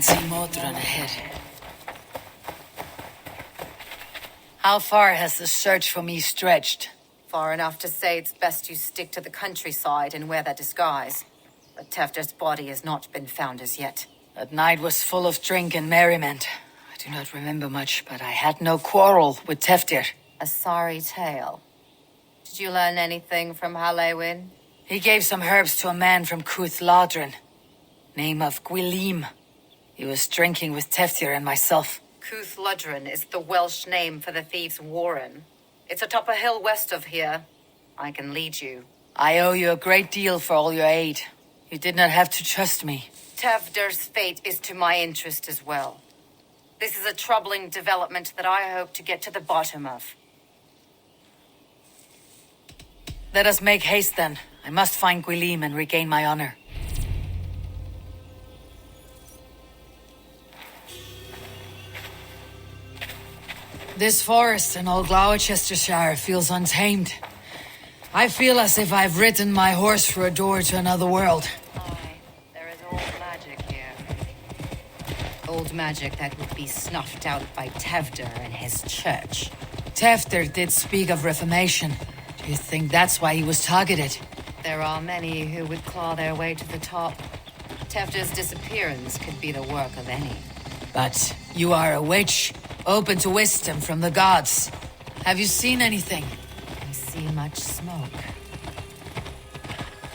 see Modron ahead. How far has the search for me stretched? Far enough to say it's best you stick to the countryside and wear that disguise. But Tefter's body has not been found as yet. That night was full of drink and merriment. I do not remember much, but I had no quarrel with Tefter. A sorry tale. Did you learn anything from Halewin? He gave some herbs to a man from Cuth name of Gwilim. He was drinking with Teftir and myself. Cuth is the Welsh name for the thieves' warren. It's atop a hill west of here. I can lead you. I owe you a great deal for all your aid. You did not have to trust me. Tefder's fate is to my interest as well. This is a troubling development that I hope to get to the bottom of. Let us make haste then. I must find Gwilim and regain my honor. This forest in old Gloucestershire feels untamed. I feel as if I've ridden my horse through a door to another world. Aye, there is old magic here. Old magic that would be snuffed out by Tefder and his church. Tefder did speak of reformation. Do you think that's why he was targeted? There are many who would claw their way to the top. Tefder's disappearance could be the work of any. But you are a witch, open to wisdom from the gods. Have you seen anything? I see much smoke.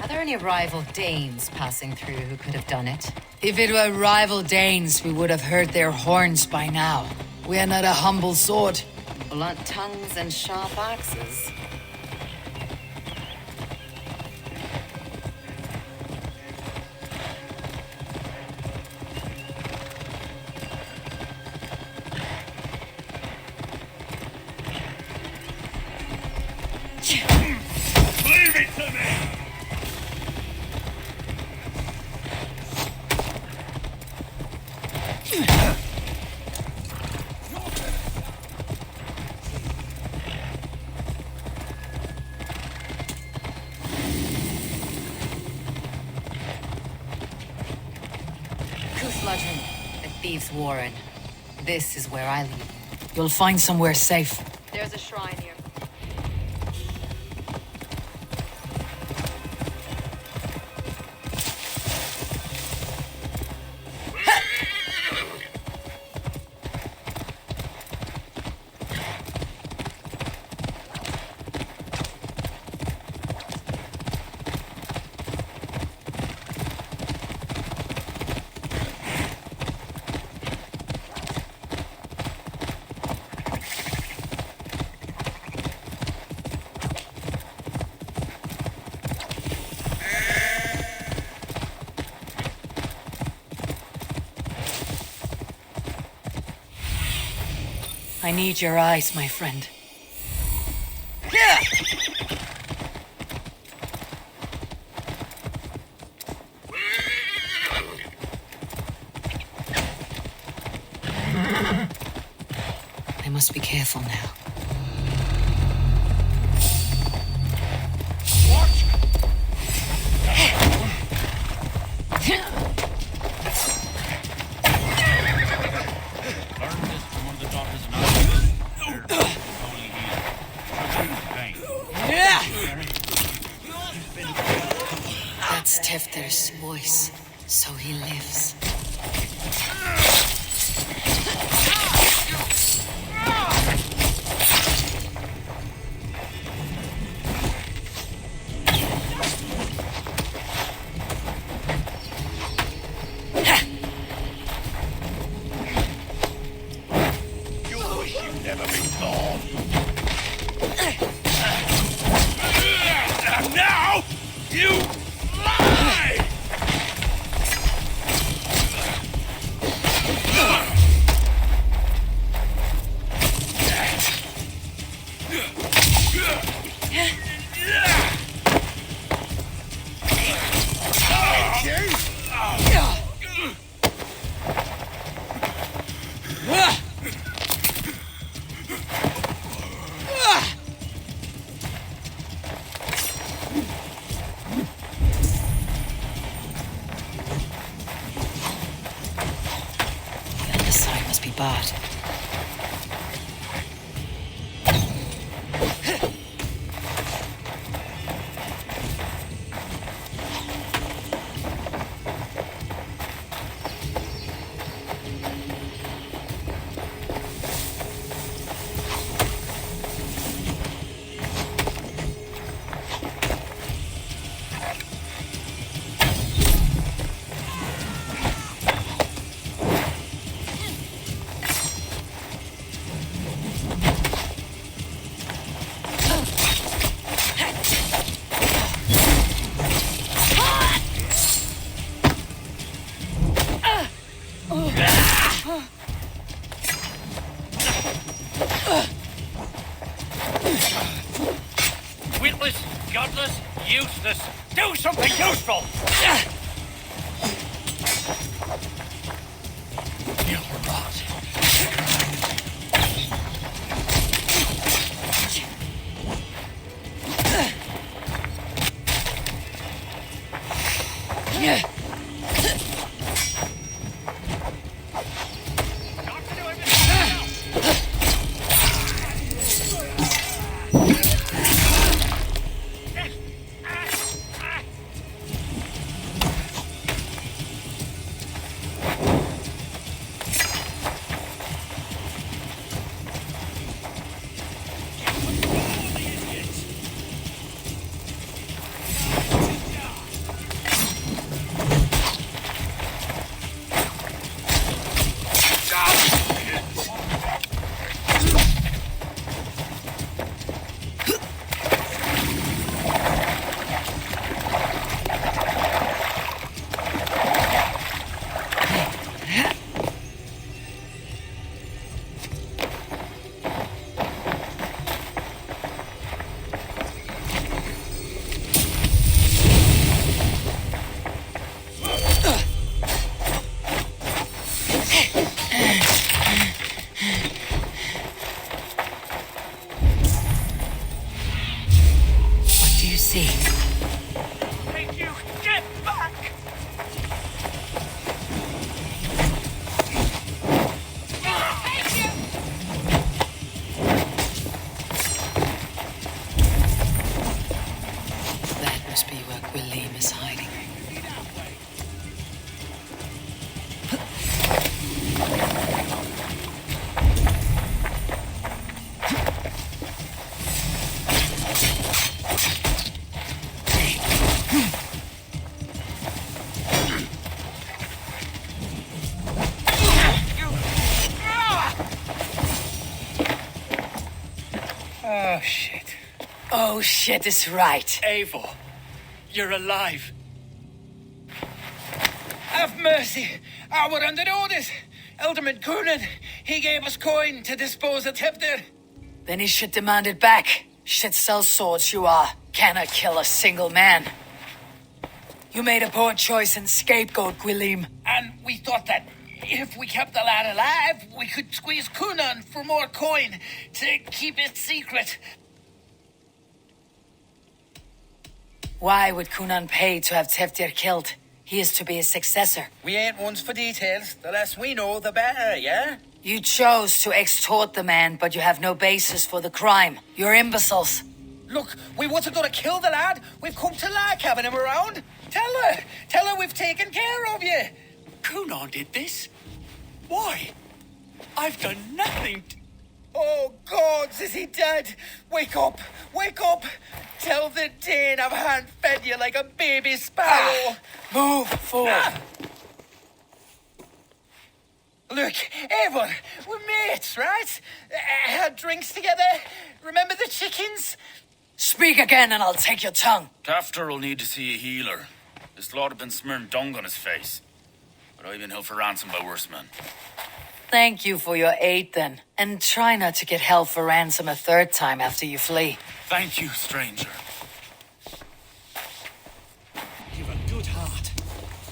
Are there any rival Danes passing through who could have done it? If it were rival Danes, we would have heard their horns by now. We are not a humble sword. Blunt tongues and sharp axes. Leave it to me! The thieves' warren. This is where I leave. You'll find somewhere safe. There's a shrine here. I need your eyes, my friend. I must be careful now. That's Tefter's voice, so he lives. Now, you lie! bad. Witless, godless, useless. Do something useful! You'll rot. Yeah. See. Make you get back! That must be where Gwilym is hiding. Oh, shit. Oh shit is right. Eivor, you're alive. Have mercy. We're under orders. Alderman Coonan, he gave us coin to dispose of Tevdir. Then he should demand it back. Shit sells swords you are. Cannot kill a single man. You made a poor choice in scapegoat, Gwilym. And we thought that if we kept the lad alive, we could squeeze Coonan for more coin to keep it secret. Why would Coonan pay to have Tevdir killed? He is to be his successor. We ain't ones for details. The less we know, the better, yeah? You chose to extort the man, but you have no basis for the crime. You're imbeciles. Look, we wasn't gonna kill the lad. We've come to like having him around. Tell her we've taken care of you. Coonan did this? Why? I've done nothing. Oh, gods, is he dead? Wake up! Wake up! Tell the Dane I've hand-fed you like a baby sparrow. Move forward. Look, Eivor, we're mates, right? Had drinks together. Remember the chickens? Speak again and I'll take your tongue. Tafter will need to see a healer. This lord have been smearing dung on his face. But I've been held for ransom by worse men. Thank you for your aid then. And try not to get held for ransom a third time after you flee. Thank you, stranger. You've a good heart.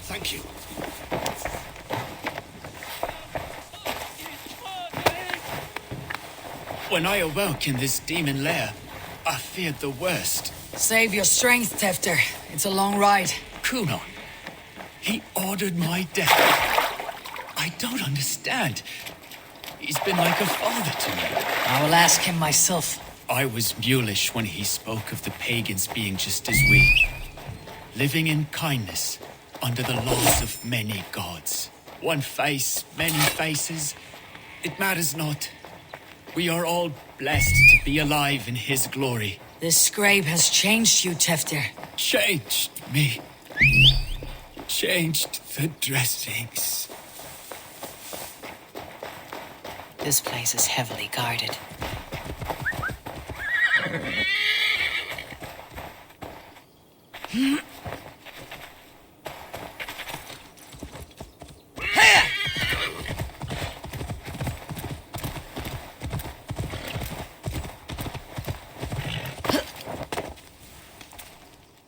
Thank you. When I awoke in this demon lair, I feared the worst. Save your strength, Tefter. It's a long ride. Coonan, he ordered my death. I don't understand. He's been like a father to me. I will ask him myself. I was mulish when he spoke of the pagans being just as we, living in kindness under the laws of many gods. One face, many faces. It matters not. We are all blessed to be alive in his glory. This scrape has changed you, Tefter. Changed me. Changed the dressings. This place is heavily guarded.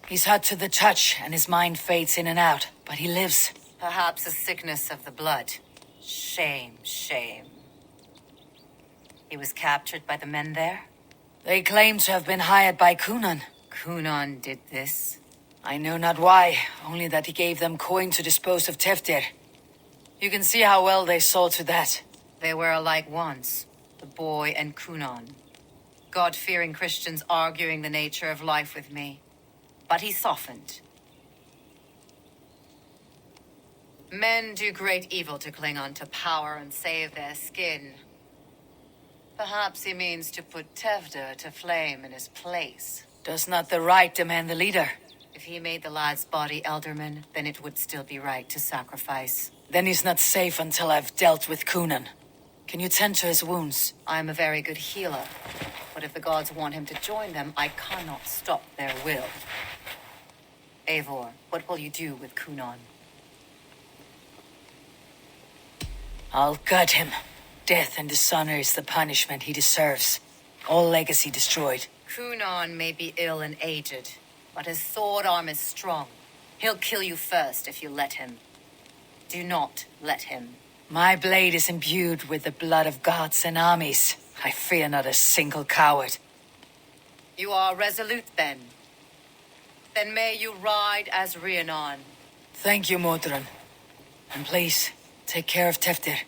He's hot to the touch, and his mind fades in and out, but he lives. Perhaps a sickness of the blood. Shame, shame. He was captured by the men there? They claim to have been hired by Kunan. Kunan did this? I know not why, only that he gave them coin to dispose of Teftir. You can see how well they saw to that. They were alike once, the boy and Kunan. God-fearing Christians arguing the nature of life with me. But he softened. Men do great evil to cling on to power and save their skin. Perhaps he means to put Tevder to flame in his place. Does not the right demand the leader? If he made the lad's body Elderman, then it would still be right to sacrifice. Then he's not safe until I've dealt with Kunan. Can you tend to his wounds? I am a very good healer. But if the gods want him to join them, I cannot stop their will. Eivor, what will you do with Kunan? I'll gut him. Death and dishonor is the punishment he deserves. All legacy destroyed. Kunan may be ill and aged, but his sword arm is strong. He'll kill you first if you let him. Do not let him. My blade is imbued with the blood of gods and armies. I fear not a single coward. You are resolute, then. Then may you ride as Rhiannon. Thank you, Modron. And please, take care of Teftir.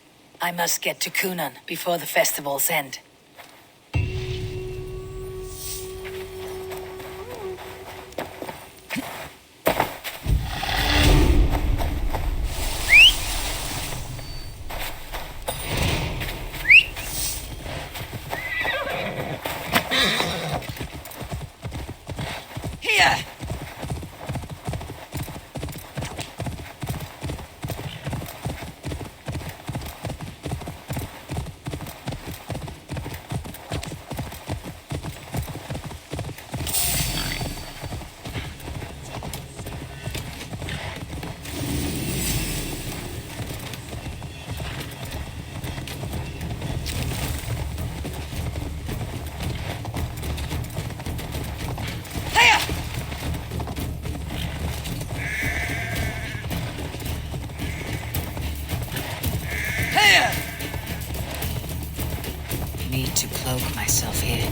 I must get to Kunan before the festival's end. Here! Need to cloak myself here.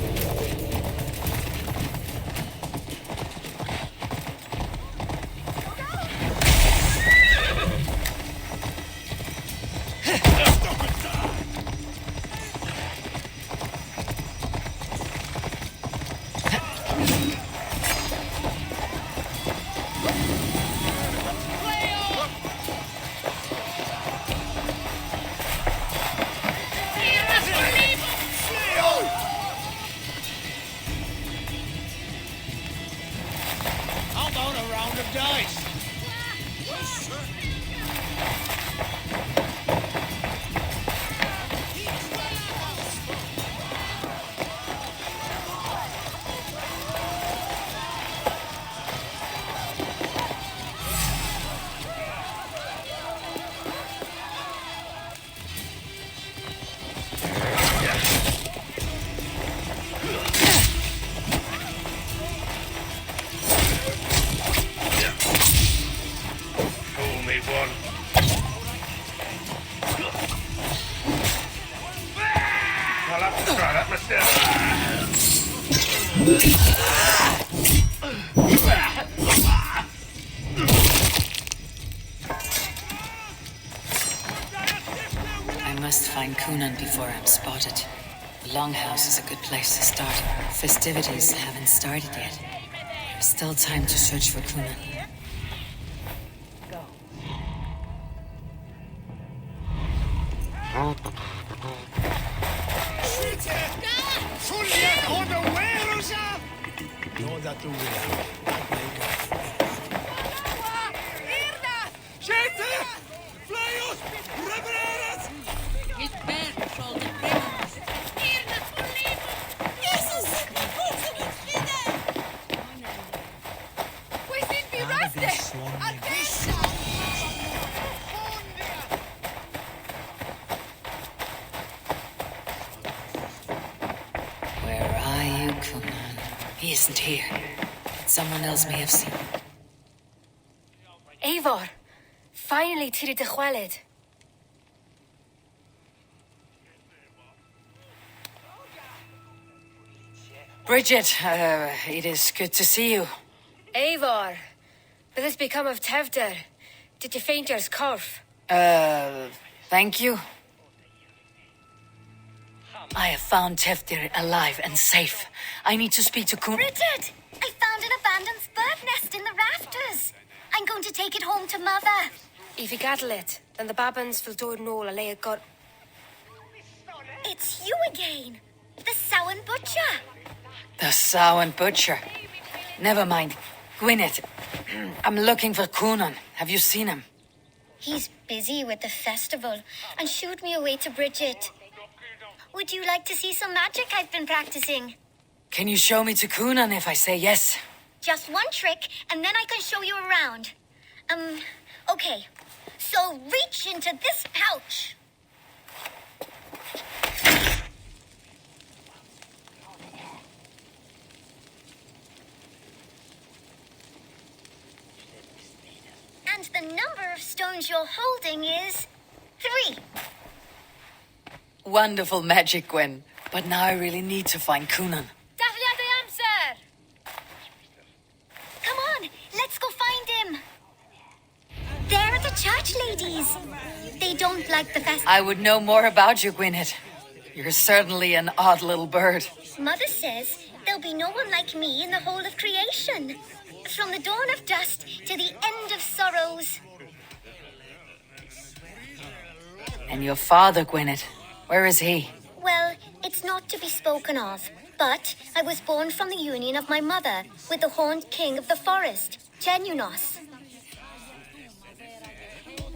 How about a round of dice? find Coonan before I'm spotted. The Longhouse is a good place to start. Festivities haven't started yet. There's still time to search for Coonan. Where are you, Coonan? He isn't here. But someone else may have seen him. Eivor, finally tiri de chwaled. Bridget, it is good to see you. Eivor, what has become of Tevder? Did you faint your scarf? Thank you. I have found Teftir alive and safe. I need to speak to Kun. Bridget! I found an abandoned bird nest in the rafters. I'm going to take it home to Mother. If you gaddle it, then the babans will do no a lay got. It's you again. The Sowan Butcher. The Sowan Butcher. Never mind. Gwyneth, I'm looking for Coonan. Have you seen him? He's busy with the festival and shooed me away to Bridget. Would you like to see some magic I've been practicing? Can you show me to Coonan if I say yes? Just one trick, and then I can show you around. Okay. So reach into this pouch. And the number of stones you're holding is 3. Wonderful magic, Gwen. But now I really need to find Coonan. Dahlia the answer! Come on, let's go find him. There are the church ladies. They don't like the festival. I would know more about you, Gwyneth. You're certainly an odd little bird. Mother says there'll be no one like me in the whole of creation. From the dawn of dust to the end of sorrows. And your father, Gwyneth, where is he? Well, it's not to be spoken of, but I was born from the union of my mother with the horned king of the forest, Genunos.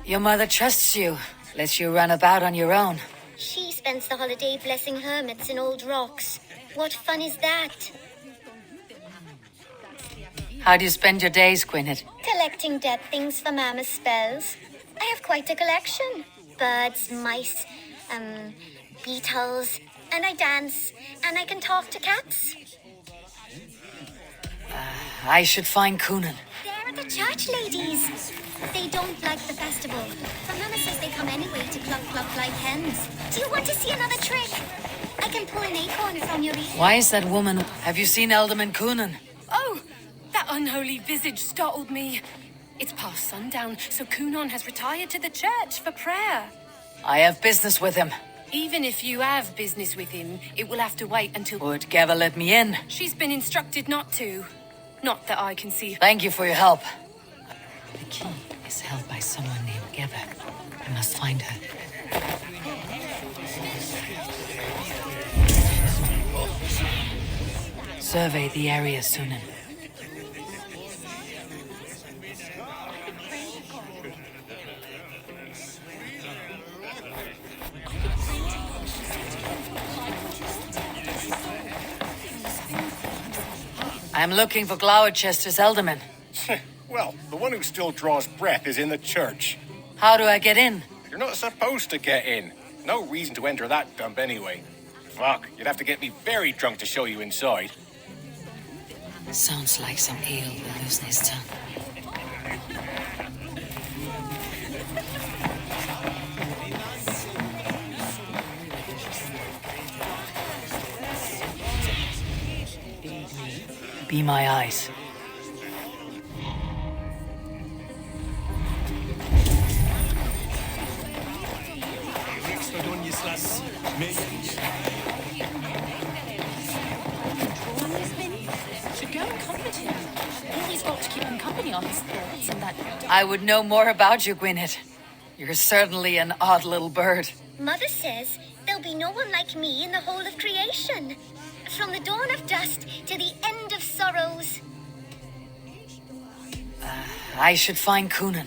Your mother trusts you, lets you run about on your own. She spends the holiday blessing hermits in old rocks. What fun is that? How do you spend your days, Gwyneth? Collecting dead things for Mama's spells. I have quite a collection. Birds, mice, beetles, and I dance, and I can talk to cats. I should find Coonan. There are the church ladies. They don't like the festival, but Mama says they come anyway to cluck cluck like hens. Do you want to see another trick? I can pull an acorn from your ear. Why is that woman? Have you seen Alderman Coonan? Oh, that unholy visage startled me. It's past sundown, so Coonan has retired to the church for prayer. I have business with him. Even if you have business with him, it will have to wait until... Would Geva let me in? She's been instructed not to. Not that I can see. Thank you for your help. The key is held by someone named Geva. I must find her. Survey the area, Sunan. I'm looking for Gloucester's Elderman. Well, the one who still draws breath is in the church. How do I get in? You're not supposed to get in. No reason to enter that dump anyway. Fuck, you'd have to get me very drunk to show you inside. Sounds like some ale will loosen his tongue. Be my eyes. on his thoughts and that... I would know more about you, Gwyneth. You're certainly an odd little bird. Mother says there'll be no one like me in the whole of creation. From the dawn of dust to the end of sorrows. I should find Coonan.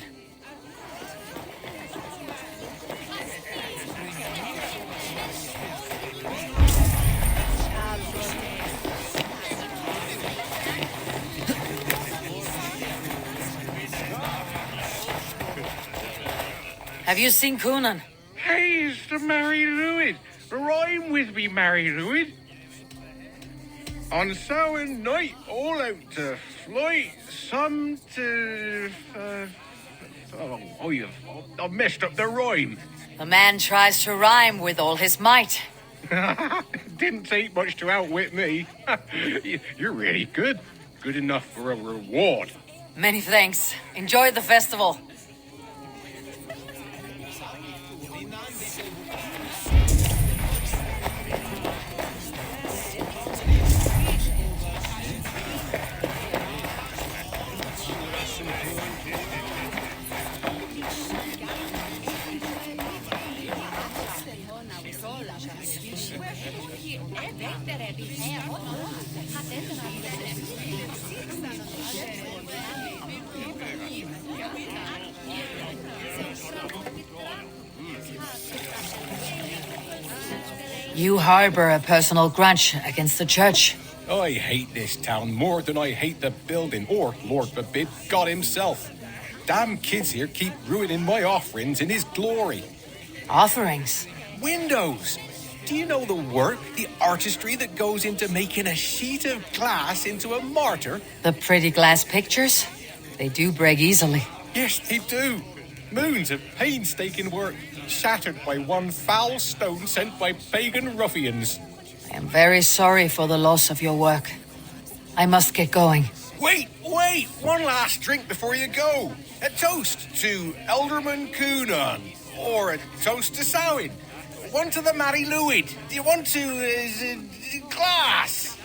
Have you seen Coonan? Hey, it's the Mary Lewis. Rhyme with me, Mary Lewis. On Samhain night, all out to flight, some to... I've messed up the rhyme. The man tries to rhyme with all his might. Didn't take much to outwit me. You're really good. Good enough for a reward. Many thanks. Enjoy the festival. You harbor a personal grudge against the church. I hate this town more than I hate the building, or, Lord forbid, God himself. Damn kids here keep ruining my offerings in his glory. Offerings? Windows! Do you know the work, the artistry that goes into making a sheet of glass into a martyr? The pretty glass pictures? They do break easily. Yes, they do. Moons of painstaking work, shattered by one foul stone sent by pagan ruffians. I am very sorry for the loss of your work. I must get going. Wait! One last drink before you go. A toast to Elderman Coonan. Or a toast to Samhain. One to the Mary Lewis. Do you want to, glass?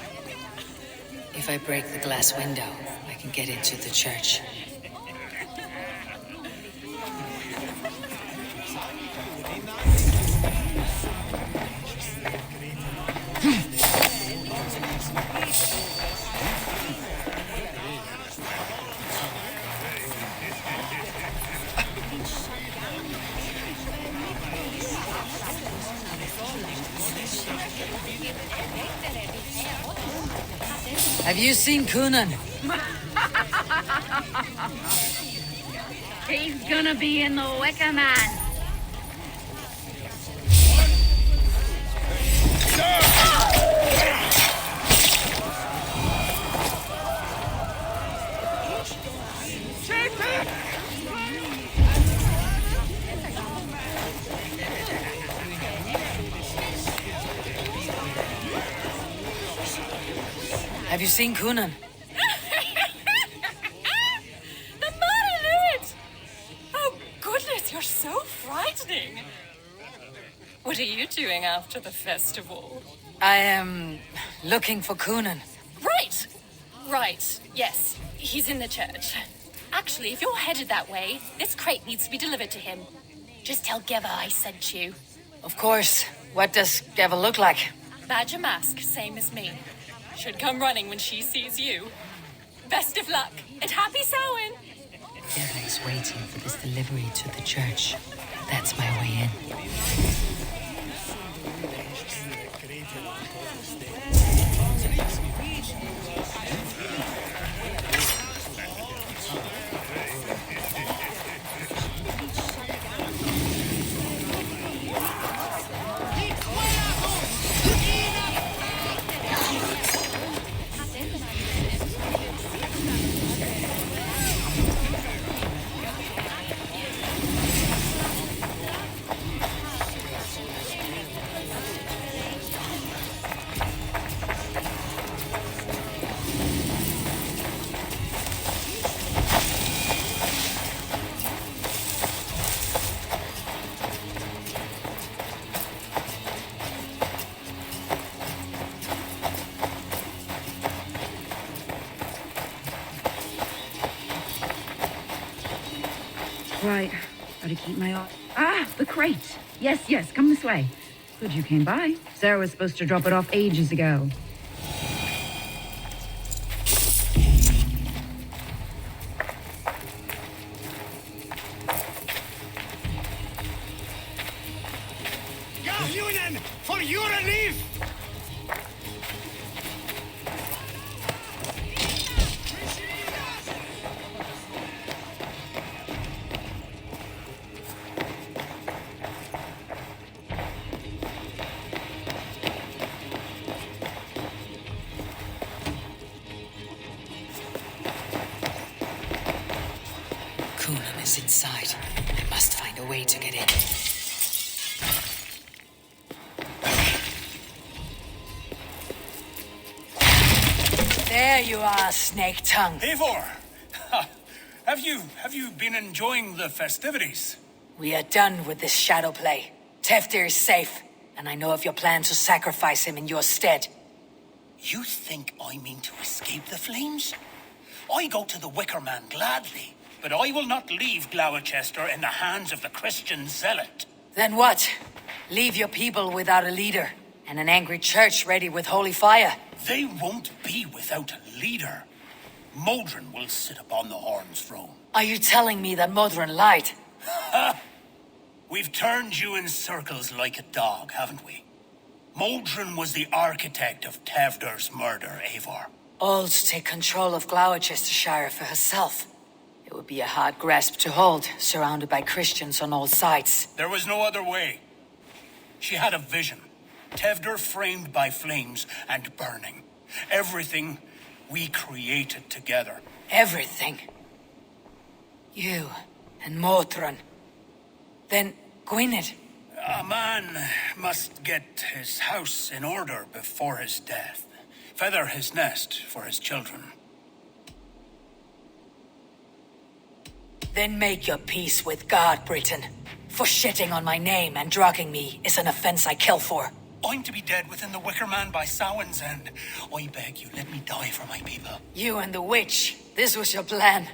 If I break the glass window, I can get into the church. Have you seen Coonan? He's gonna be in the Wicker Man. Have you seen Coonan? The Mary! Oh, goodness, you're so frightening. What are you doing after the festival? I am looking for Coonan. Right, yes. He's in the church. Actually, if you're headed that way, this crate needs to be delivered to him. Just tell Geva I sent you. Of course. What does Geva look like? Badger mask, same as me. Should come running when she sees you. Best of luck, and happy Samhain! Geva is waiting for this delivery to the church. That's my way in. Right. Gotta keep my eye. Ah, the crate. Yes, yes, come this way. Good you came by. Sarah was supposed to drop it off ages ago. Union for your relief! Coonan is inside. I must find a way to get in. There you are, Snake Tongue. Eivor! Have you been enjoying the festivities? We are done with this shadow play. Teftir is safe, and I know of your plan to sacrifice him in your stead. You think I mean to escape the flames? I go to the Wicker Man gladly, but I will not leave Gloucester in the hands of the Christian zealot. Then what? Leave your people without a leader, and an angry church ready with holy fire. They won't be without a leader. Modron will sit upon the Horn's throne. Are you telling me that Modron lied? We've turned you in circles like a dog, haven't we? Modron was the architect of Tevder's murder, Eivor. All to take control of Gloucestershire for herself. It would be a hard grasp to hold, surrounded by Christians on all sides. There was no other way. She had a vision. Tevder framed by flames and burning. Everything we created together. Everything. You and Modron. Then Gwynedd. A man must get his house in order before his death. Feather his nest for his children. Then make your peace with God, Britain. For shitting on my name and drugging me is an offense I kill for. I'm to be dead within the Wicker Man by Samhain's end. I beg you, let me die for my people. You and the witch. This was your plan.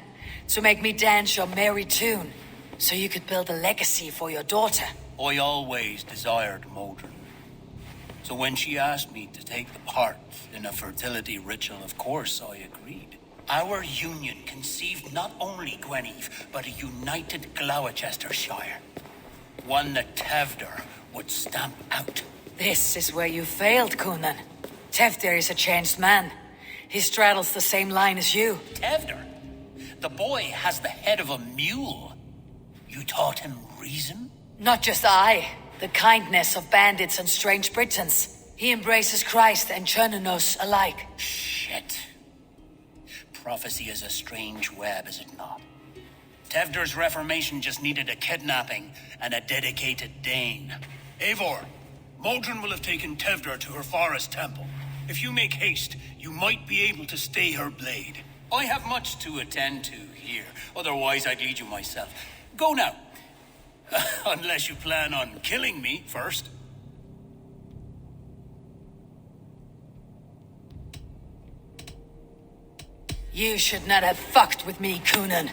To make me dance your merry tune. So you could build a legacy for your daughter. I always desired Modron. So when she asked me to take the part in a fertility ritual, of course I agreed. Our union conceived not only Gweneve, but a united Gloucestershire. One that Tevder would stamp out. This is where you failed, Coonan. Teftir is a changed man. He straddles the same line as you. Tevder? The boy has the head of a mule. You taught him reason? Not just I. The kindness of bandits and strange Britons. He embraces Christ and Chernonos alike. Shit. Prophecy is a strange web, is it not? Tevder's reformation just needed a kidnapping and a dedicated Dane. Eivor, Modron will have taken Tevder to her forest temple. If you make haste, you might be able to stay her blade. I have much to attend to here, otherwise I'd lead you myself. Go now. Unless you plan on killing me first. You should not have fucked with me, Coonan.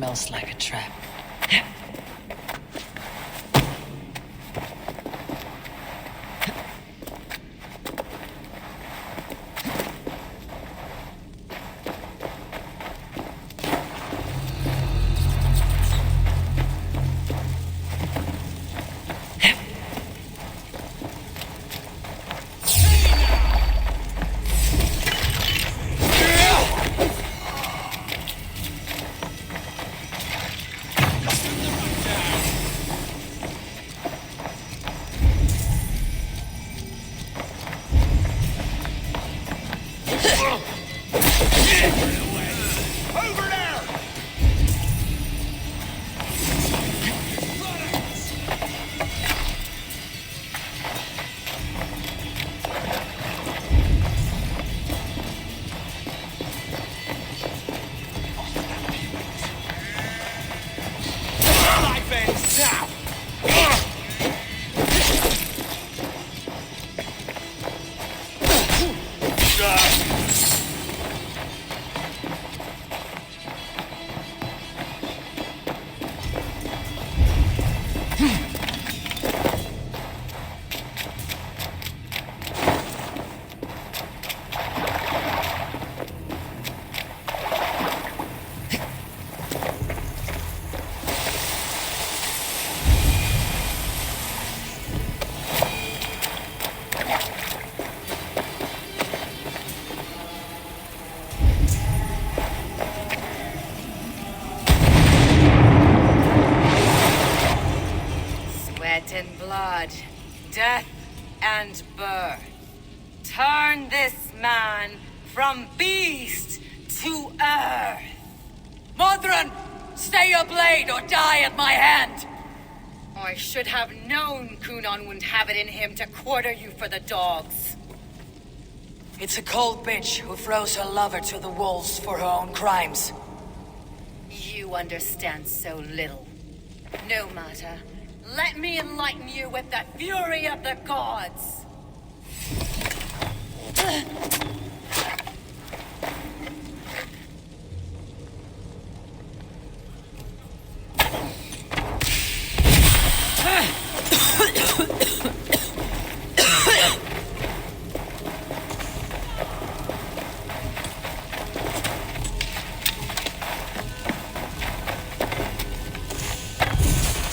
smells like a trap. And blood, death and birth. Turn this man from beast to earth. Modron, stay your blade or die at my hand. I should have known Kunon wouldn't have it in him to quarter you for the dogs. It's a cold bitch who throws her lover to the wolves for her own crimes. You understand so little. No matter. Let me enlighten you with the fury of the gods!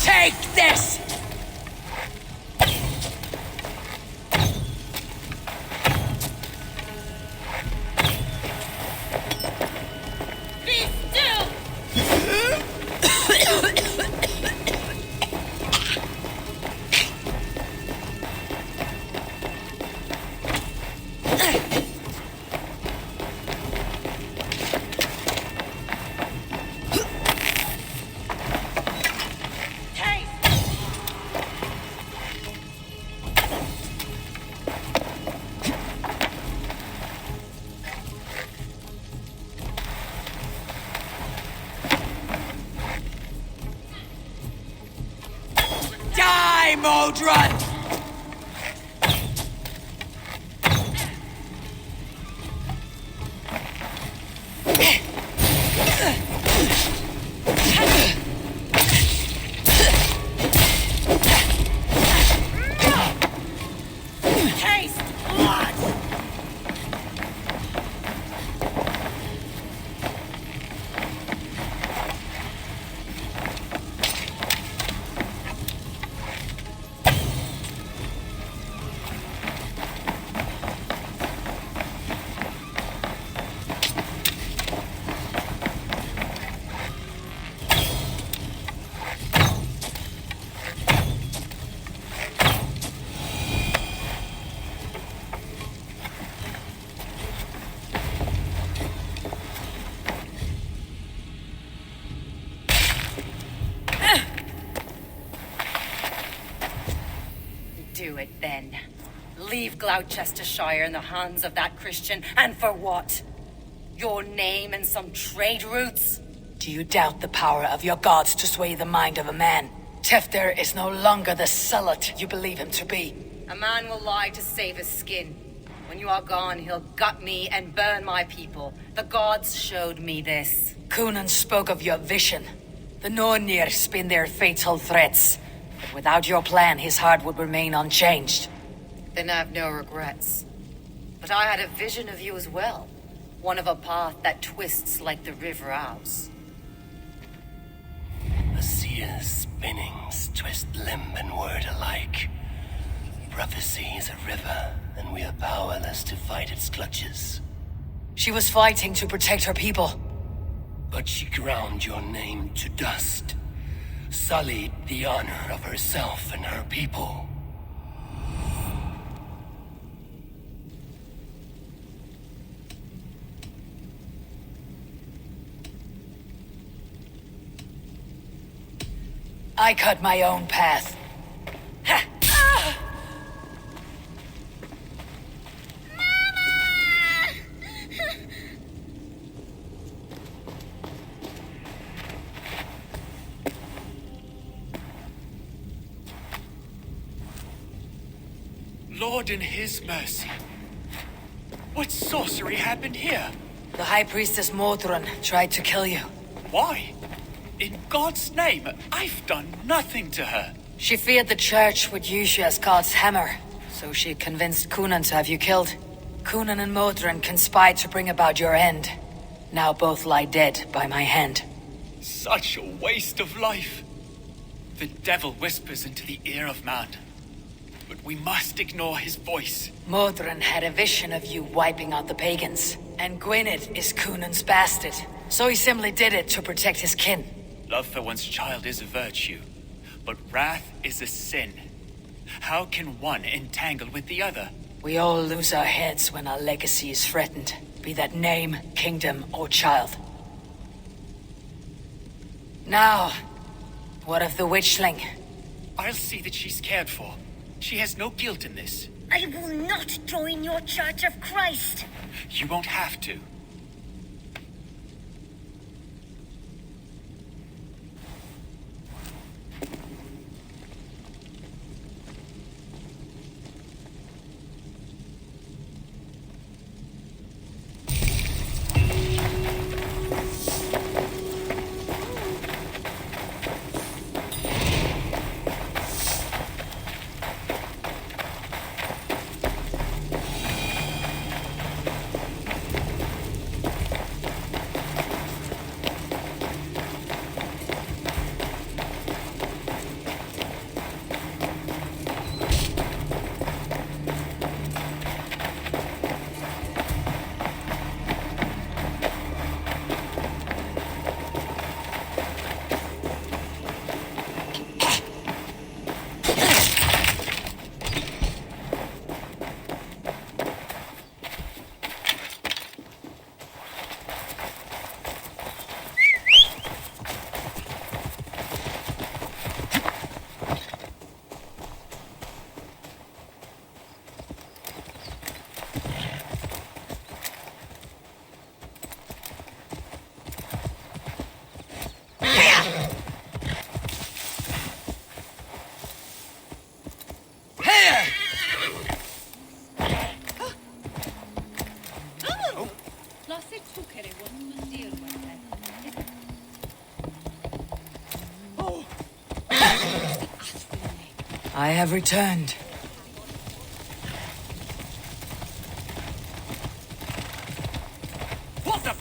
Take this! Modron! Taste blood! Do it then. Leave Gloucestershire in the hands of that Christian, and for what? Your name and some trade routes? Do you doubt the power of your gods to sway the mind of a man? Tefter is no longer the zealot you believe him to be. A man will lie to save his skin. When you are gone, he'll gut me and burn my people. The gods showed me this. Kunon spoke of your vision. The Nornir spin their fatal threats. But without your plan, his heart would remain unchanged. Then I've no regrets. But I had a vision of you as well. One of a path that twists like the river Ouse. The seer's spinnings twist limb and word alike. Prophecy is a river, and we are powerless to fight its clutches. She was fighting to protect her people. But she ground your name to dust, sullied the honor of herself and her people. I cut my own path. Ha! Lord in his mercy. What sorcery happened here? The High Priestess Modron tried to kill you. Why? In God's name, I've done nothing to her. She feared the Church would use you as God's hammer, so she convinced Cunan to have you killed. Cunan and Modron conspired to bring about your end. Now both lie dead by my hand. Such a waste of life. The devil whispers into the ear of man. But we must ignore his voice. Modron had a vision of you wiping out the pagans. And Gwynedd is Cunan's bastard. So he simply did it to protect his kin. Love for one's child is a virtue, but wrath is a sin. How can one entangle with the other? We all lose our heads when our legacy is threatened, be that name, kingdom, or child. Now, what of the witchling? I'll see that she's cared for. She has no guilt in this. I will not join your Church of Christ. You won't have to. I have returned. What the?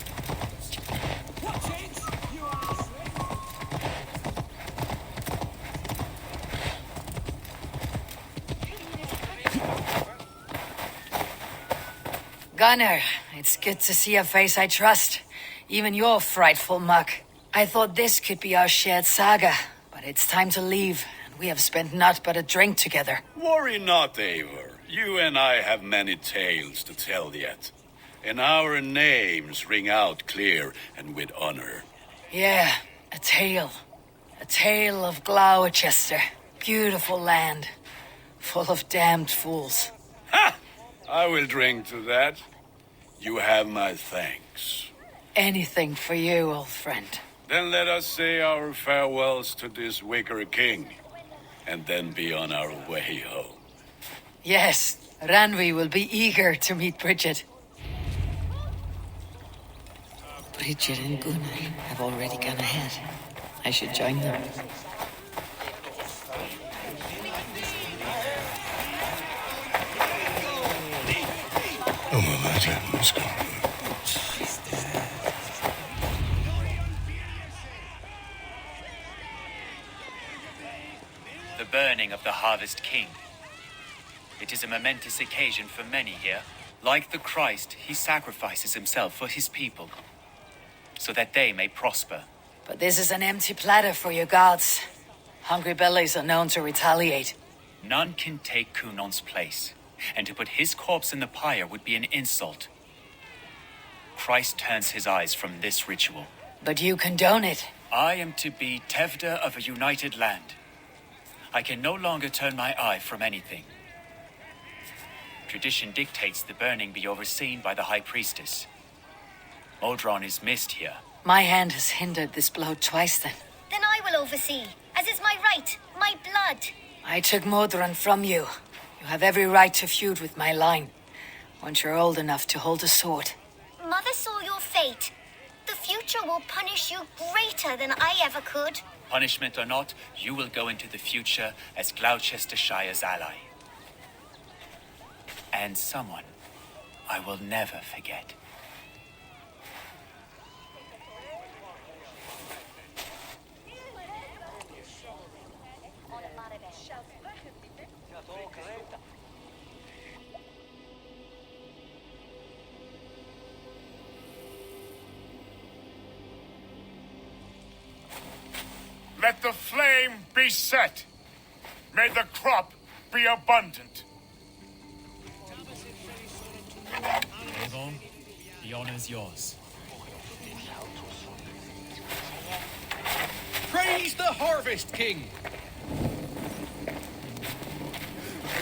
Gunnar, it's good to see a face I trust. Even your frightful muck. I thought this could be our shared saga, but it's time to leave. We have spent naught but a drink together. Worry not, Eivor. You and I have many tales to tell yet. And our names ring out clear and with honor. Yeah, a tale. A tale of Gloucester. Beautiful land. Full of damned fools. Ha! I will drink to that. You have my thanks. Anything for you, old friend. Then let us say our farewells to this Wicker King. And then be on our way home. Yes, Ranvi will be eager to meet Bridget. Bridget and Gunnar have already gone ahead. I should join them. Oh, well, that happens. The burning of the Harvest King. It is a momentous occasion for many here. Like the Christ, he sacrifices himself for his people, so that they may prosper. But this is an empty platter for your gods. Hungry bellies are known to retaliate. None can take Kunon's place, and to put his corpse in the pyre would be an insult. Christ turns his eyes from this ritual. But you condone it. I am to be Tevda of a united land. I can no longer turn my eye from anything. Tradition dictates the burning be overseen by the High Priestess. Modron is missed here. My hand has hindered this blow twice then. Then I will oversee, as is my right, my blood. I took Modron from you. You have every right to feud with my line, once you're old enough to hold a sword. Mother saw your fate. The future will punish you greater than I ever could. Punishment or not, you will go into the future as Gloucestershire's ally. And someone I will never forget. Let the flame be set. May the crop be abundant. Avon, the honor's yours. Praise the Harvest King!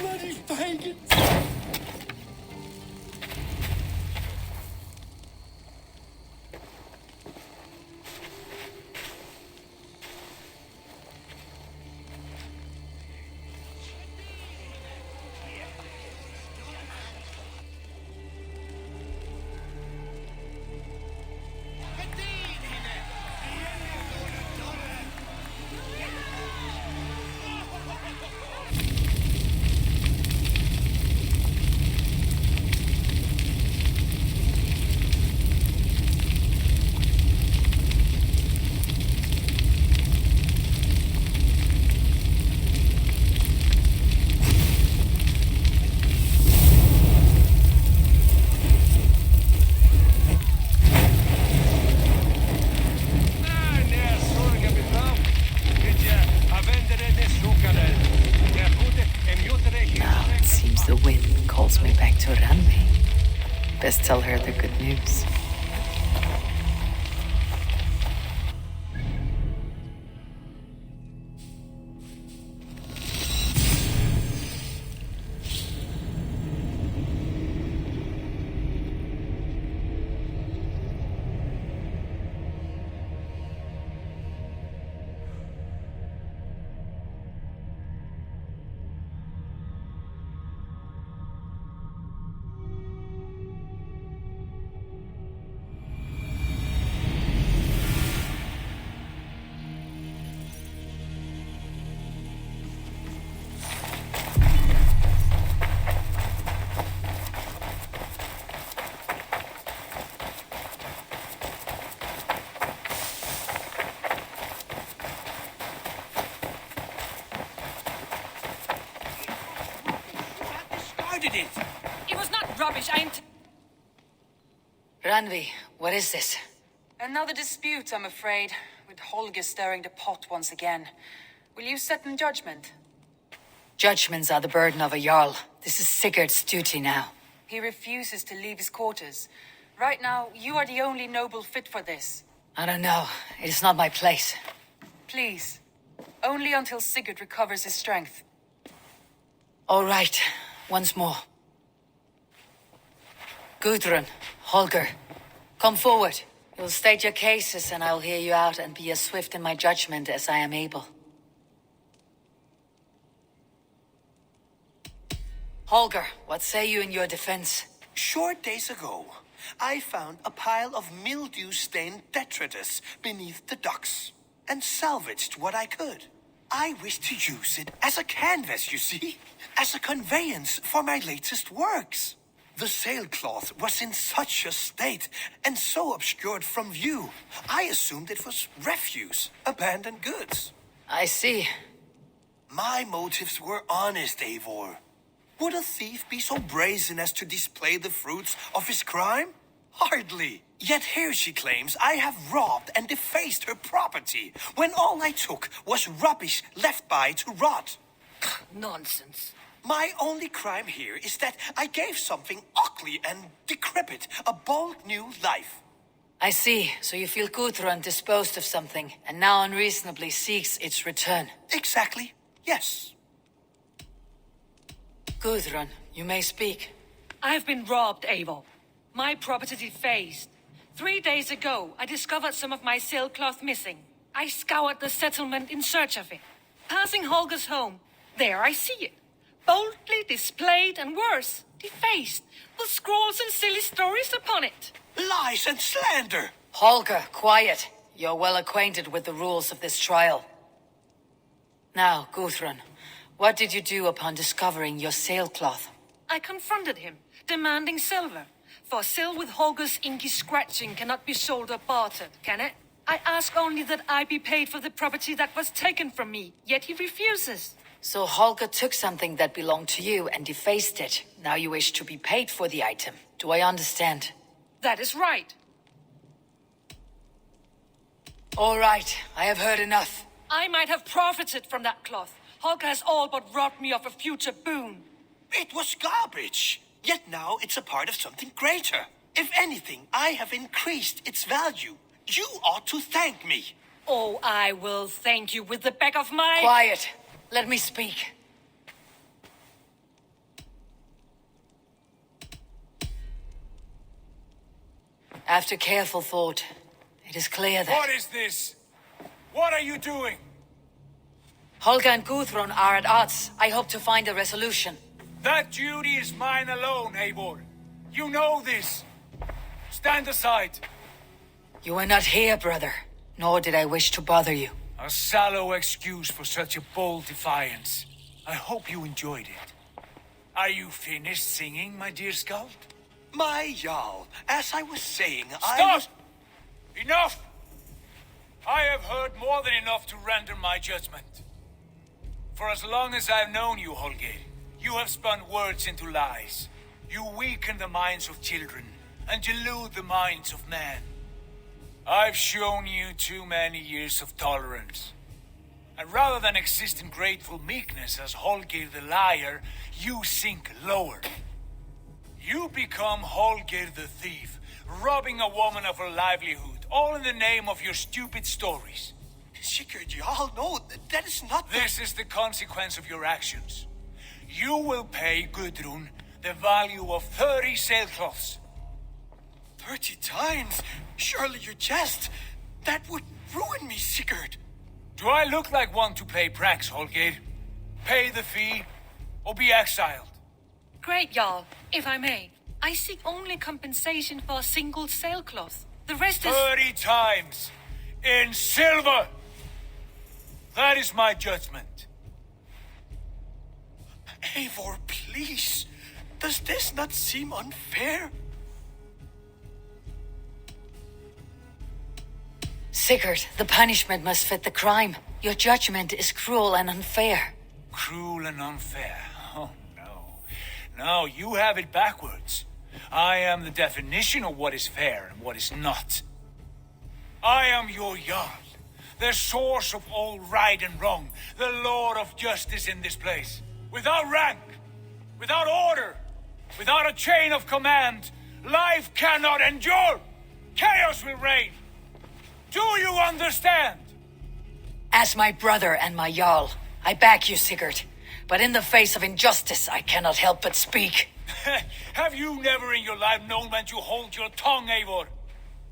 Bloody pagans! Best tell her the good news. It was not rubbish, Ranvi, what is this? Another dispute, I'm afraid, with Holger stirring the pot once again. Will you set in judgment? Judgments are the burden of a Jarl. This is Sigurd's duty now. He refuses to leave his quarters. Right now, you are the only noble fit for this. I don't know. It is not my place. Please. Only until Sigurd recovers his strength. All right. Once more. Gudrun, Holger, come forward. You'll state your cases and I'll hear you out and be as swift in my judgment as I am able. Holger, what say you in your defense? Short days ago, I found a pile of mildew-stained detritus beneath the docks. and salvaged what I could. I wish to use it as a canvas, you see, as a conveyance for my latest works. The sailcloth was in such a state and so obscured from view, I assumed it was refuse, abandoned goods. I see. My motives were honest, Eivor. Would a thief be so brazen as to display the fruits of his crime? Hardly. Yet here she claims I have robbed and defaced her property, when all I took was rubbish left by to rot. Nonsense. My only crime here is that I gave something ugly and decrepit a bold new life. I see. So you feel Gudrun disposed of something, and now unreasonably seeks its return. Exactly. Yes. Gudrun, you may speak. I've been robbed, Eivor. My property defaced. 3 days ago, I discovered some of my sailcloth missing. I scoured the settlement in search of it. Passing Holger's home, there I see it. Boldly displayed and worse, defaced, with scrawls and silly stories upon it. Lies and slander! Holger, quiet. You're well acquainted with the rules of this trial. Now, Gudrun, what did you do upon discovering your sailcloth? I confronted him, demanding silver. For silver with Holger's inky scratching cannot be sold or bartered, can it? I ask only that I be paid for the property that was taken from me, yet he refuses. So Holger took something that belonged to you and defaced it. Now you wish to be paid for the item. Do I understand? That is right. All right, I have heard enough. I might have profited from that cloth. Holger has all but robbed me of a future boon. It was garbage. Yet now it's a part of something greater. If anything, I have increased its value. You ought to thank me. Oh, I will thank you with the back of my... Quiet. Let me speak. After careful thought, it is clear that... What is this? What are you doing? Holger and Gudrun are at odds. I hope to find a resolution. That duty is mine alone, Eivor. You know this. Stand aside. You were not here, brother. Nor did I wish to bother you. A sallow excuse for such a bold defiance. I hope you enjoyed it. Are you finished singing, my dear Skald? My Jarl, as I was saying, Stop! Enough! I have heard more than enough to render my judgment. For as long as I've known you, Holger, you have spun words into lies. You weaken the minds of children and delude the minds of men. I've shown you too many years of tolerance. And rather than exist in grateful meekness as Holger the liar, you sink lower. You become Holger the thief, robbing a woman of her livelihood, all in the name of your stupid stories. Sigurd, Jarl, no, that is not... This is the consequence of your actions. You will pay Gudrun the value of 30 sailcloths. 30 times? Surely you jest. That would ruin me, Sigurd. Do I look like one to play pranks, Holger? Pay the fee, or be exiled. Great, Jarl, if I may. I seek only compensation for a single sailcloth. The rest is... 30 times! In silver! That is my judgment. Eivor, please. Does this not seem unfair? Sigurd, the punishment must fit the crime. Your judgment is cruel and unfair. Cruel and unfair? Oh, no. No, you have it backwards. I am the definition of what is fair and what is not. I am your Jarl, the source of all right and wrong, the Lord of justice in this place. Without rank, without order, without a chain of command, life cannot endure. Chaos will reign. Do you understand? As my brother and my Jarl, I back you, Sigurd. But in the face of injustice, I cannot help but speak. Have you never in your life known when to hold your tongue, Eivor?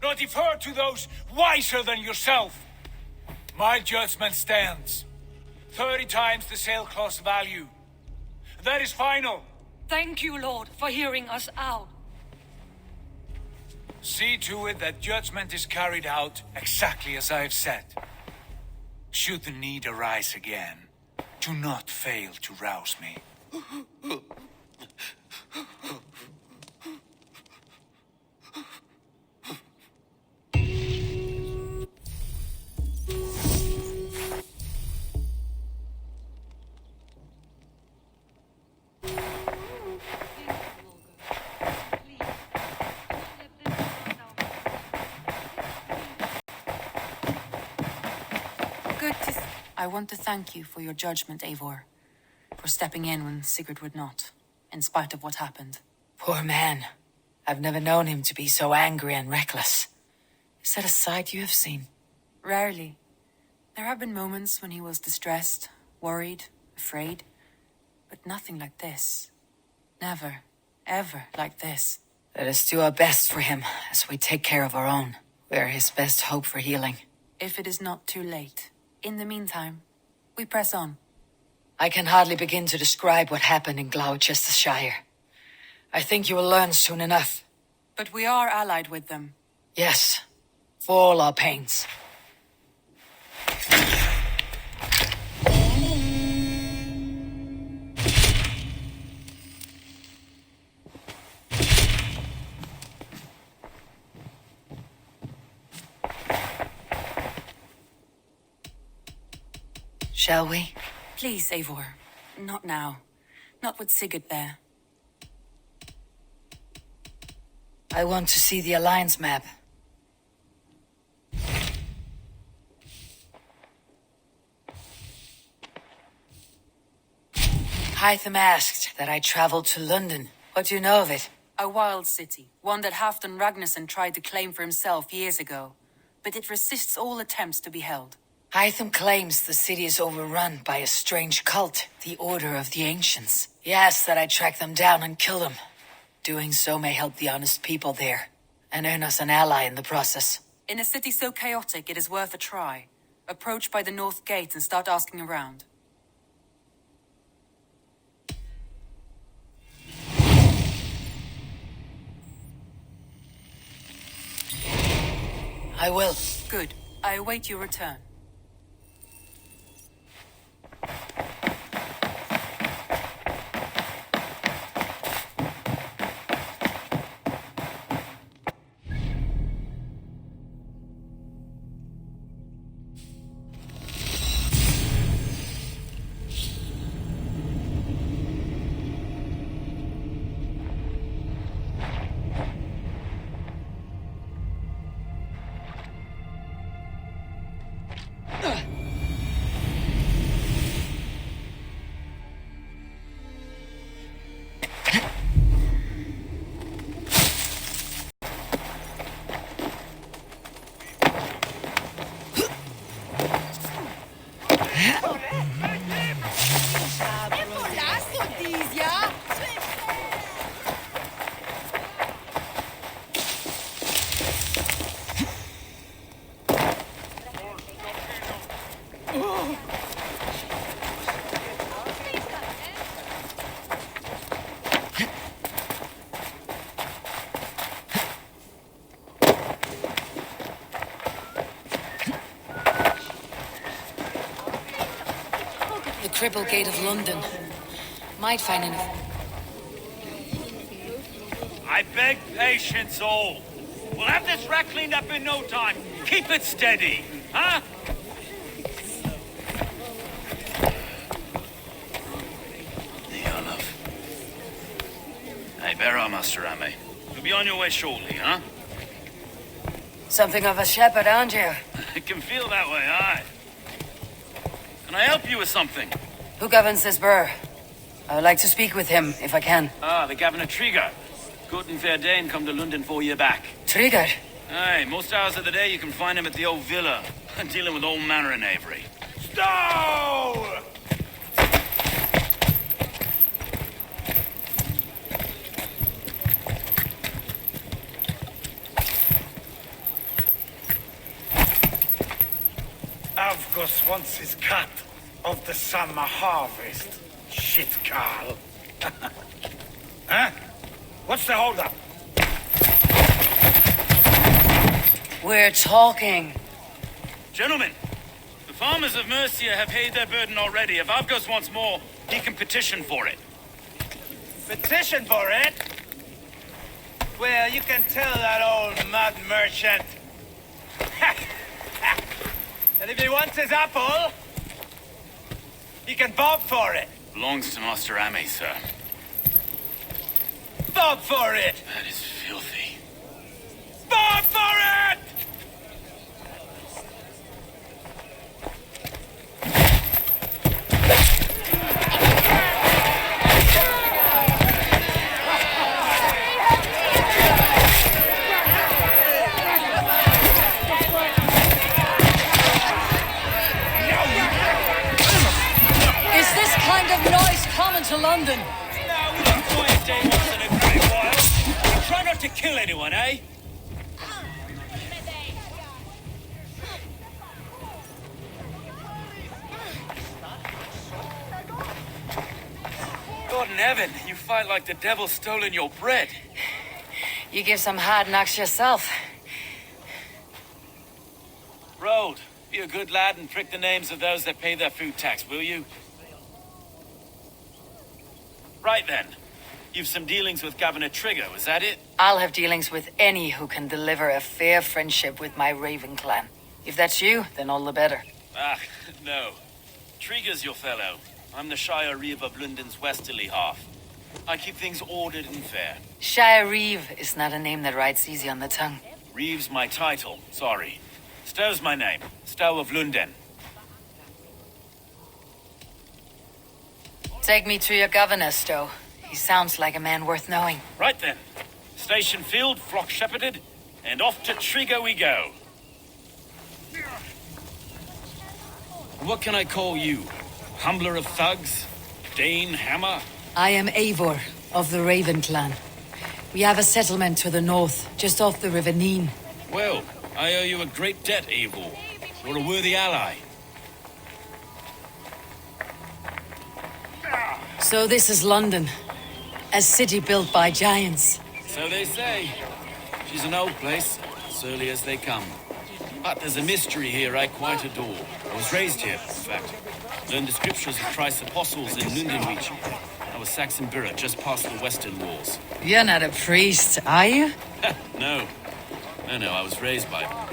Nor defer to those wiser than yourself? My judgment stands. 30 times the sailcloth's value. That is final. Thank you, Lord, for hearing us out. See to it that judgment is carried out exactly as I have said. Should the need arise again, do not fail to rouse me. I want to thank you for your judgment, Eivor. For stepping in when Sigurd would not, in spite of what happened. Poor man. I've never known him to be so angry and reckless. Is that a side you have seen? Rarely. There have been moments when he was distressed, worried, afraid. But nothing like this. Never, ever like this. Let us do our best for him as we take care of our own. We are his best hope for healing. If it is not too late. In the meantime, we press on. I can hardly begin to describe what happened in Gloucestershire. I think you will learn soon enough. But we are allied with them. Yes, for all our pains. Shall we? Please, Eivor. Not now. Not with Sigurd there. I want to see the Alliance map. Hytham asked that I travel to London. What do you know of it? A wild city. One that Halfdan Ragnarsson tried to claim for himself years ago. But it resists all attempts to be held. Hytham claims the city is overrun by a strange cult, the Order of the Ancients. He asks that I track them down and kill them. Doing so may help the honest people there, and earn us an ally in the process. In a city so chaotic, it is worth a try. Approach by the North Gate and start asking around. I will. Good. I await your return. Triple Gate of London. Might find an... I beg patience, all. We'll have this wreck cleaned up in no time. Keep it steady, huh? Yeah, love. Hey, bear our Master Ame. You'll be on your way shortly, huh? Something of a shepherd, aren't you? It can feel that way, aye. Can I help you with something? Who governs this burr? I would like to speak with him, if I can. Ah, the Governor Trigger. Good and fair Dane come to London for you back. Trigger? Aye, most hours of the day you can find him at the old villa, dealing with all manner of knavery. Stow! Avgos wants his cut of the summer harvest. Shit, Carl. Huh? What's the holdup? We're talking. Gentlemen, The farmers of Mercia have paid their burden already. If Avgos wants more, he can petition for it. Petition for it? Well, you can tell that old mud merchant. And if he wants his apple, he can bob for it. Belongs to Master Ame, sir. Bob for it! That is filthy. Bob for it! Is this kind of noise common to London? No, we don't quiet day once in a great while. Try not to kill anyone, eh? God in heaven, you fight like the devil stolen your bread. You give some hard knocks yourself. Road, be a good lad and prick the names of those that pay their food tax, will you? Right then. You've some dealings with Governor Trigger, was that it? I'll have dealings with any who can deliver a fair friendship with my Raven clan. If that's you, then all the better. Ah, no. Trigger's your fellow. I'm the Shire Reeve of London's westerly half. I keep things ordered and fair. Shire Reeve is not a name that rides easy on the tongue. Reeve's my title, sorry. Stow's my name. Stow of London. Take me to your governor, Stow. He sounds like a man worth knowing. Right then. Station filled, flock shepherded, and off to Trigger we go. What can I call you? Humbler of thugs? Dane Hammer? I am Eivor of the Raven clan. We have a settlement to the north, just off the River Neen. Well, I owe you a great debt, Eivor. You're a worthy ally. So this is London. A city built by giants. So they say. She's an old place, surly as they come. But there's a mystery here I quite adore. I was raised here, in fact. Learned the scriptures of Christ's apostles in Lundenreach. I was Saxon Borough, just past the western walls. You're not a priest, are you? No. No, I was raised by them.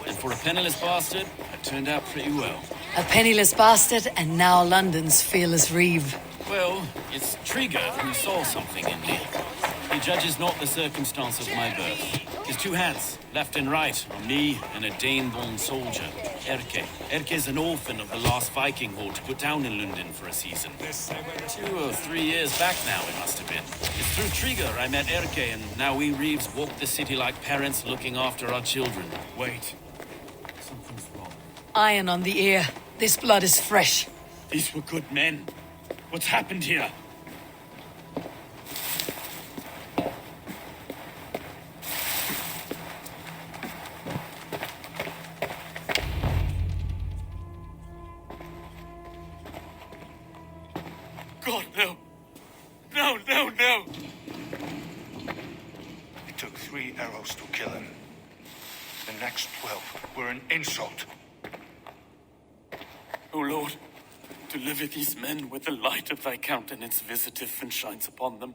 And for a penniless bastard, I turned out pretty well. A penniless bastard, and now London's fearless Reeve. Well, it's Trigger who saw something in me. He judges not the circumstance of my birth. His two hands, left and right, on me and a Dane-born soldier, Erke. Erke's an orphan of the last Viking horde put down in London for a season. 2 or 3 years back now, it must have been. It's through Trigger I met Erke, and now we Reeves walk the city like parents looking after our children. Wait. Something's wrong. Iron on the ear. This blood is fresh. These were good men. What's happened here? God, no. No. It took 3 arrows to kill him. The next 12 were an insult. O Lord, deliver these men with the light of thy countenance visiteth and shines upon them.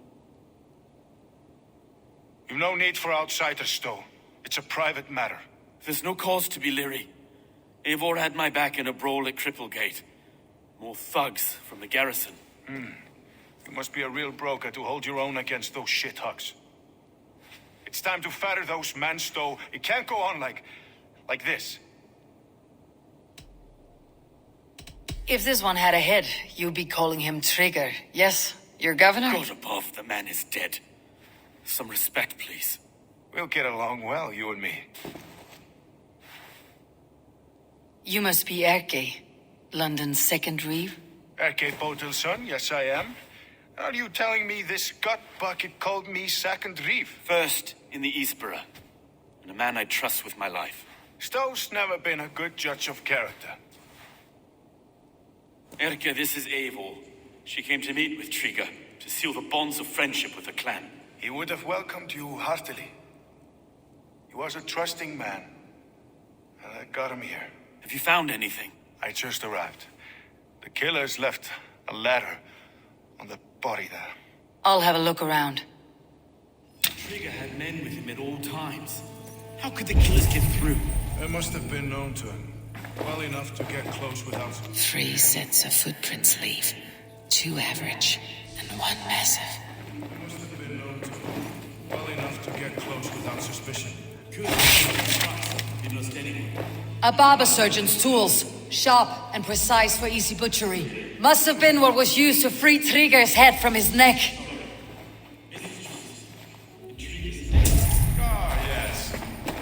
You've no need for outsiders, Stowe. It's a private matter. There's no cause to be leery. Eivor had my back in a brawl at Cripplegate. More thugs from the garrison. You must be a real broker to hold your own against those shithugs. It's time to fatter those men, Stowe. It can't go on like this. If this one had a head, you'd be calling him Trigger. Yes, your governor? God above, the man is dead. Some respect, please. We'll get along well, you and me. You must be Erke, London's second Reeve. Erke Botil's son, yes I am. Are you telling me this gut bucket called me second Reeve? First in the Eastborough, and a man I trust with my life. Stowe's never been a good judge of character. Erke, this is Eivor. She came to meet with Trigger, to seal the bonds of friendship with the clan. He would have welcomed you heartily. He was a trusting man, and I got him here. Have you found anything? I just arrived. The killers left a letter on the body there. I'll have a look around. Trigger had men with him at all times. How could the killers get through? They must have been known to him. Well enough to get close without... 3 sets of footprints leave. 2 average, and 1 massive. They must have been known to him. Well enough to get close without suspicion. A barber surgeon's tools. Sharp and precise for easy butchery. Must have been what was used to free Trigger's head from his neck. Yes.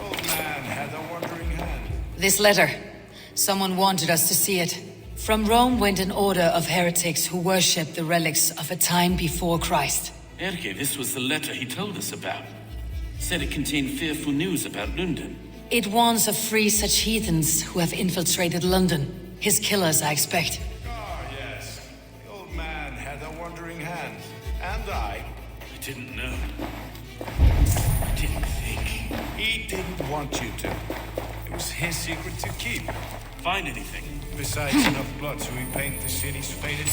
Old man had a wandering hand. This letter. Someone wanted us to see it. From Rome went an order of heretics who worshipped the relics of a time before Christ. Erke, this was the letter he told us about. Said it contained fearful news about London. It warns of 3 such heathens who have infiltrated London. His killers, I expect. Yes. The old man had a wandering hand. And I didn't know. I didn't think. He didn't want you to. It was his secret to keep. Find anything? Besides enough blood to repaint the city's faded...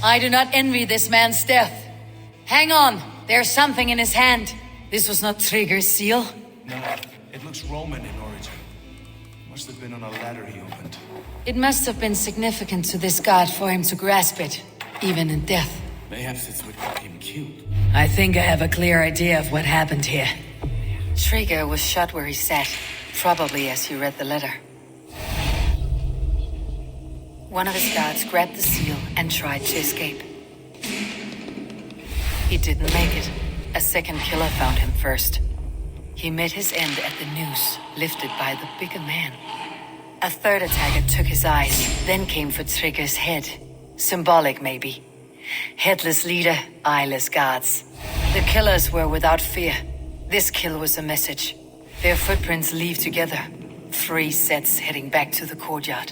I do not envy this man's death. Hang on, there's something in his hand. This was not Trigger's seal. No, it looks Roman in origin. Must have been on a ladder he opened. It must have been significant to this god for him to grasp it, even in death. Mayhaps it's what got him killed. I think I have a clear idea of what happened here. Trigger was shot where he sat, probably as he read the letter. One of his guards grabbed the seal and tried to escape. He didn't make it. A second killer found him first. He met his end at the noose, lifted by the bigger man. A third attacker took his eyes, then came for Trigger's head. Symbolic, maybe. Headless leader, eyeless guards. The killers were without fear. This kill was a message. Their footprints leave together. 3 sets heading back to the courtyard.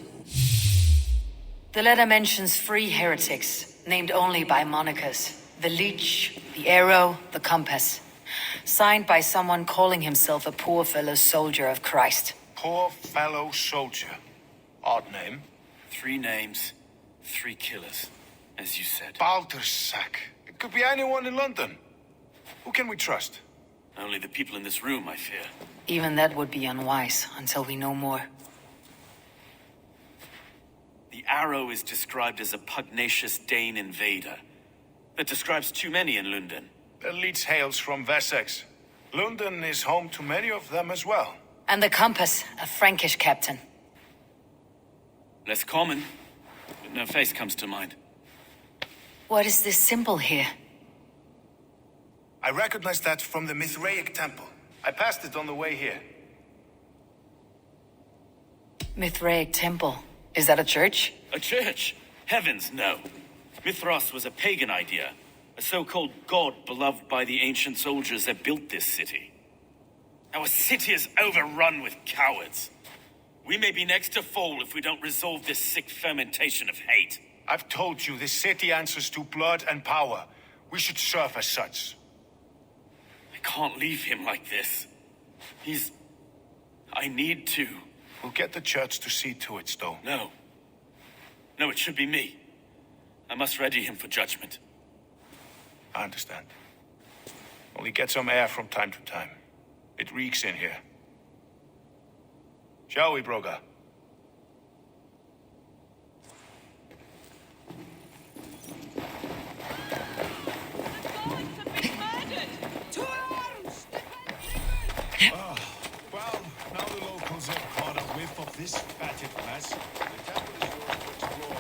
The letter mentions 3 heretics, named only by monikers. The Leech, the Arrow, the Compass. Signed by someone calling himself a poor fellow soldier of Christ. Poor fellow soldier. Odd name. 3 names, 3 killers, as you said. Baldersack. It could be anyone in London. Who can we trust? Only the people in this room, I fear. Even that would be unwise, until we know more. The Arrow is described as a pugnacious Dane invader. That describes too many in London. The Leech hails from Wessex. London is home to many of them as well. And the Compass, a Frankish captain. Less common, but no face comes to mind. What is this symbol here? I recognize that from the Mithraic temple. I passed it on the way here. Mithraic temple. Is that a church? A church? Heavens, no. Mithras was a pagan idea. A so-called god beloved by the ancient soldiers that built this city. Our city is overrun with cowards. We may be next to fall if we don't resolve this sick fermentation of hate. I've told you, this city answers to blood and power. We should serve as such. I can't leave him like this. I need to. We'll get the church to see to it, Stowe. No. No, it should be me. I must ready him for judgment. I understand. Only get some air from time to time. It reeks in here. Shall we, Broga? this fatted mess. The temple is yours to explore.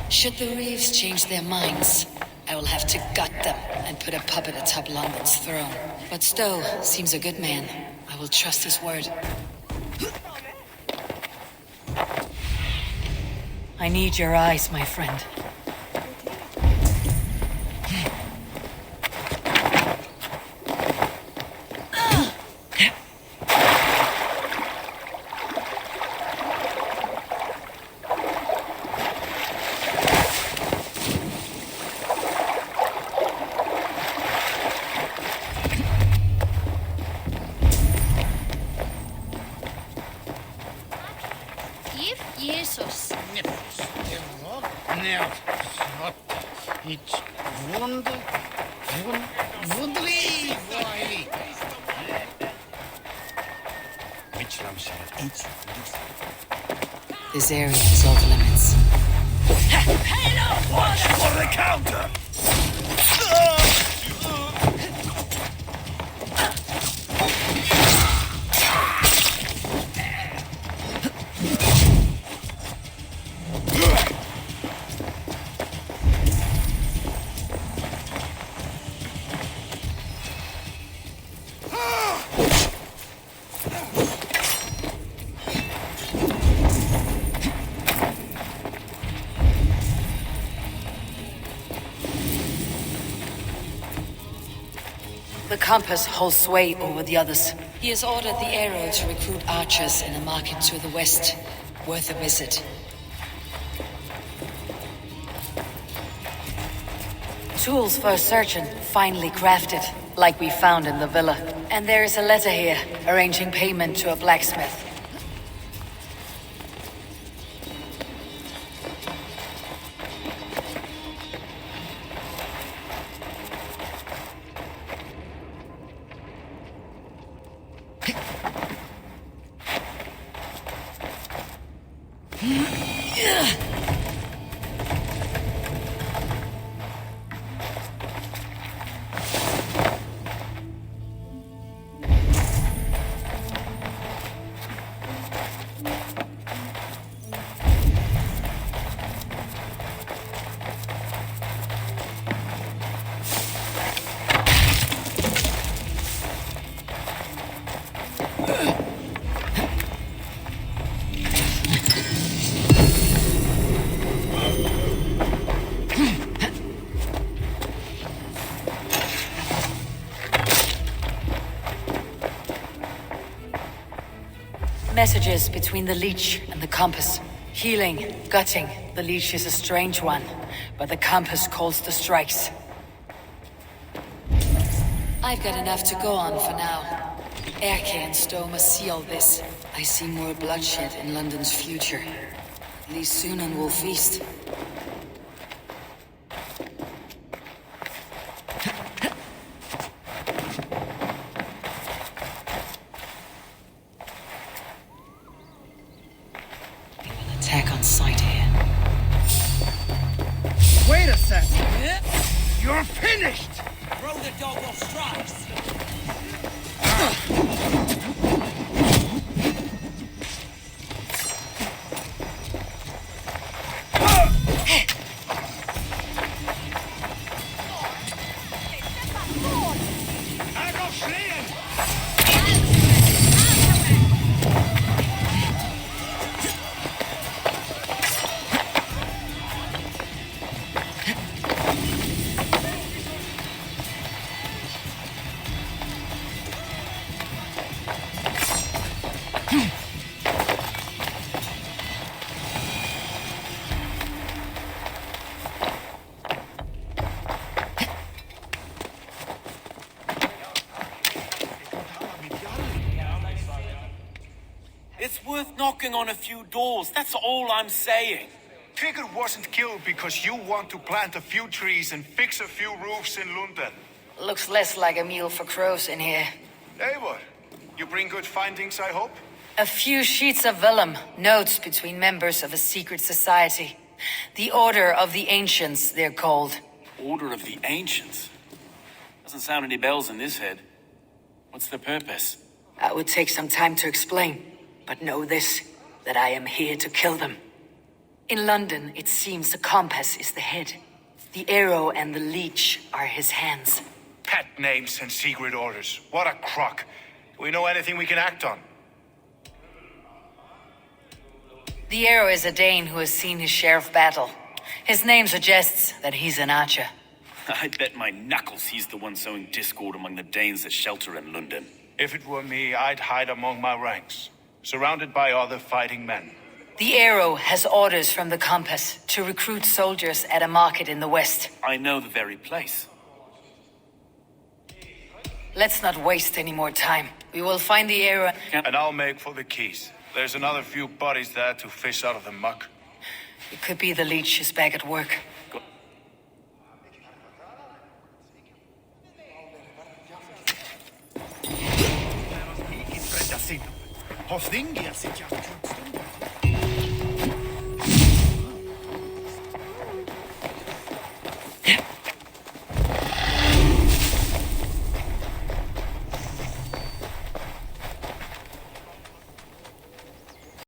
Should the Reeves change their minds, I will have to gut them and put a puppet atop London's throne. But Stowe seems a good man. I will trust his word. I need your eyes, my friend. Jesus. It's wunderlich. Which lamb shall I eat? This area is off limits. Watch for the counter! The compass holds sway over the others. He has ordered the arrow to recruit archers in a market to the west. Worth a visit. Tools for a surgeon, finely crafted, like we found in the villa. And there is a letter here, arranging payment to a blacksmith. Messages between the leech and the compass. Healing, gutting. The leech is a strange one, but the compass calls the strikes. I've got enough to go on for now. Erke and Stowe must see all this. I see more bloodshed in London's future. At least Sunan will feast. Attack on sight here. Wait a sec. You're finished! Throw the dog off strikes. It's worth knocking on a few doors, that's all I'm saying. Trigger wasn't killed because you want to plant a few trees and fix a few roofs in London. Looks less like a meal for crows in here. Eivor, you bring good findings, I hope? A few sheets of vellum, notes between members of a secret society. The Order of the Ancients, they're called. Order of the Ancients? Doesn't sound any bells in this head. What's the purpose? That would take some time to explain, but know this, that I am here to kill them. In London, it seems the compass is the head. The arrow and the leech are his hands. Pet names and secret orders. What a crock. Do we know anything we can act on? The arrow is a Dane who has seen his share of battle. His name suggests that he's an archer. I bet my knuckles he's the one sowing discord among the Danes that shelter in London. If it were me, I'd hide among my ranks, surrounded by other fighting men. The arrow has orders from the compass to recruit soldiers at a market in the west. I know the very place. Let's not waste any more time. We will find the arrow. And I'll make for the keys. There's another few bodies there to fish out of the muck. It could be the leech is back at work. Hos Dingia sit jag.